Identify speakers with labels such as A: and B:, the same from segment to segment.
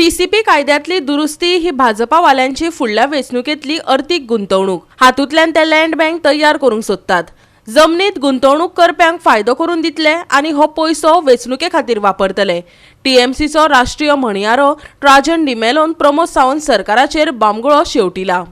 A: TCP कायद्यातली दुरुस्ती ही भाजपावाल्यांची फुडल्या वेंचणुकेतली अर्थीक गुंतवणूक. हातूंतल्यान ते लँड बँक तयार करूंक सोदतात. जमनीत गुंतवणूक करप्यांक फायदो करून दितले आनी हो पयसो वेंचणुके खातीर वापरतले. TMCचो राष्ट्रीय म्हणयारो राजन डिमेलोन प्रमोद सावंत सरकाराचेर बामगुळो शेवटिला.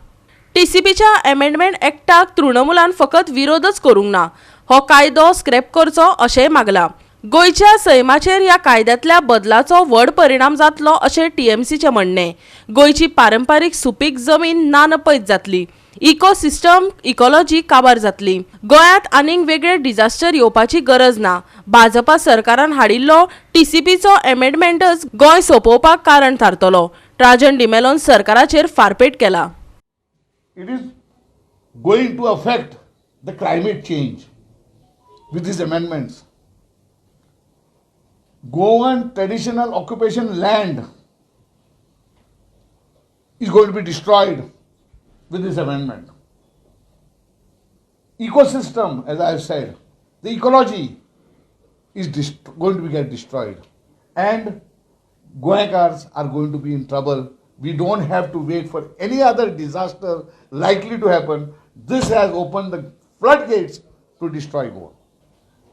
A: TCPच्या अमेंडमेंट एक्टाक तृणमुलान फकत विरोधच करूंक ना, हो कायदो स्क्रॅप करचो अशेंय मागला. गोयच्या सैमाचेर ह्या कायद्यातल्या बदलाचो व्हड परिणाम जातलो अशें TMCचें म्हणणें. गोयची पारंपारीक सुपीक जमीन नानपैत जातली. इकोसिस्टम इकॉलॉजी काबार जातली. गोंयांत आनीक वेगळे डिझास्टर येवपाची गरज ना. भाजपा सरकारान हाडिल्लो TCPचो अमेंडमेंटच गोंय सोंपोवपाक कारण थारतलो. राजन डिमेलोन सरकाराचेर फारपेट केला.
B: It is going to affect the climate change with these amendments. Goan traditional occupation land is going to be destroyed with this amendment. Ecosystem, as I have said, the ecology is going to get destroyed, and Goankars are going to be in trouble. We don't have to wait for any other disaster likely to happen. This has opened the floodgates to destroy Goa.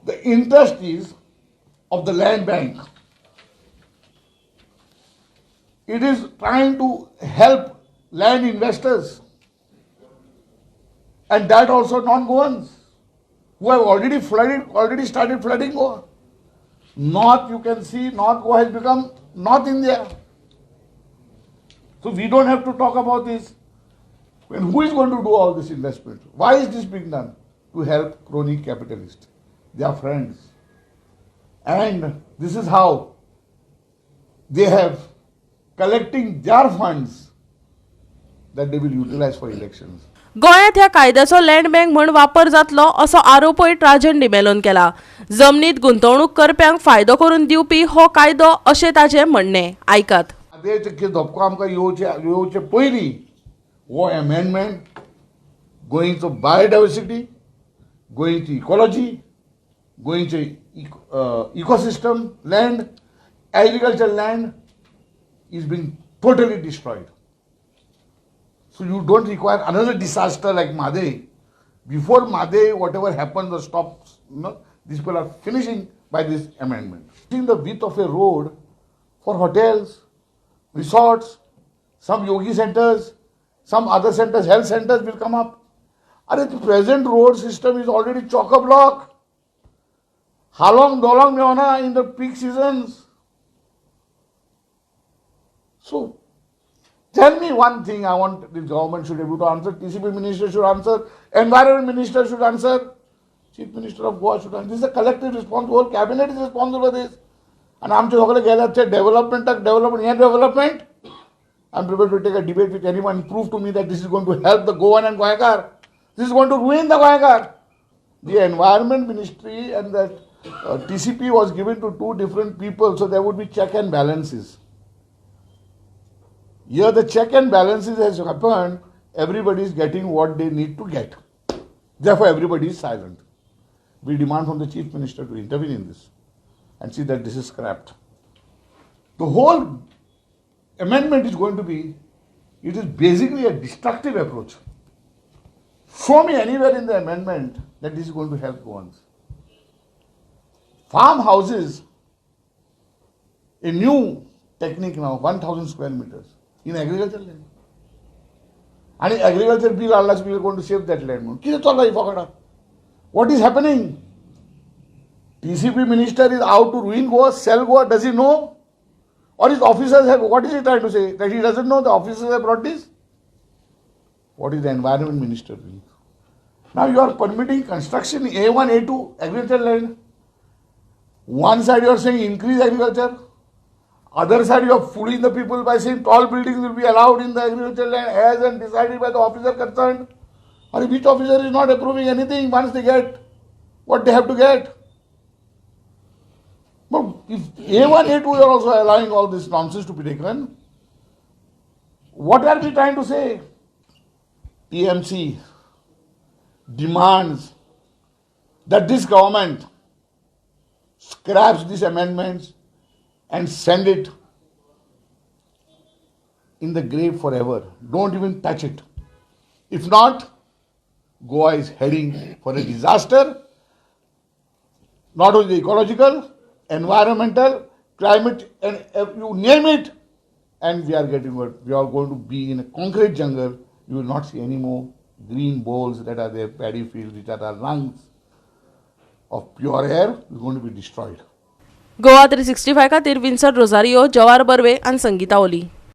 B: The interest is of the land bank. It is trying to help land investors, and that also non-Goans who have already started flooding Goa. North, you can see, North Goa has become North India. So we don't have to talk about this. When who is going to do all this investment? Why is this being done? To help crony capitalists. They are friends. And this is how they have collecting their funds that they will utilize for elections.
A: गोंयांत ह्या कायद्याचो land bank म्हूण वापर जातलो असो आरोपय राजन डिमेलोन केला. जमनीत गुंतवणूक करप्यांक फायदो करून दिवपी हो कायदो अशें ताचें म्हणणें. आयकात.
B: धपको आमकां येवचे पयलीं हो अमेंडमेंट गोंयचो बायोडायवर्सिटी, गोंयची इकॉलॉजी, गोंयचे ecosystem land, agricultural land is being totally destroyed. So you don't require another disaster like Madhe. Before Madhe, whatever happens or stops, these people are finishing by this amendment. In the width of a road for hotels, resorts, some yogi centers, some other centers, health centers will come up. And the present road system is already chock-a-block. Halong dolong mein hona in the peak seasons. So tell me one thing I want the government should be able to answer, TCP minister should answer, environment minister should answer, chief minister of Goa should answer. This is a collective response, whole cabinet is responsible for this. And आमचे सगळे गेल्यात ते development, I'm prepared to take a debate with anyone and prove to me that this is going to help the Goan and Goankar. This is going to ruin the Goankar. The environment ministry and the TCP was given to two different people, so there would be check and balances. Here the check and balances has happened, everybody is getting what they need to get. Therefore everybody is silent. We demand from the chief minister to intervene in this and see that this is scrapped. The whole amendment is going to be, it is basically a destructive approach. Show me anywhere in the amendment that this is going to help Goans. Farmhouses, a new technique now, 1,000 square meters in agricultural land. And agriculture bill, Allah we are going to save that land. What is happening? TCP minister is out to ruin Goa, sell Goa, does he know? Or his officers have, what is he trying to say? That he doesn't know the officers have brought this? What is the environment minister doing? Now you are permitting construction A1, A2, agricultural land. One side you are saying increase agriculture. Other side you are fooling the people by saying tall buildings will be allowed in the agricultural land as and decided by the officer concerned. Or which officer is not approving anything once they get what they have to get. But if A1, A2 you are also allowing all this nonsense to be taken, what are we trying to say? TMC demands that this government scraps these amendments and send it in the grave forever. Don't even touch it. If not, Goa is heading for a disaster, not only ecological, environmental, climate, and you name it, and we are going to be in a concrete jungle. You will not see any more green bowls that are there, paddy fields, which are the lungs of pure air, is going to be destroyed.
A: Goa 365 खातीर विन्संट रोझारियो, जवार बर्वे आनी संगीता ओली.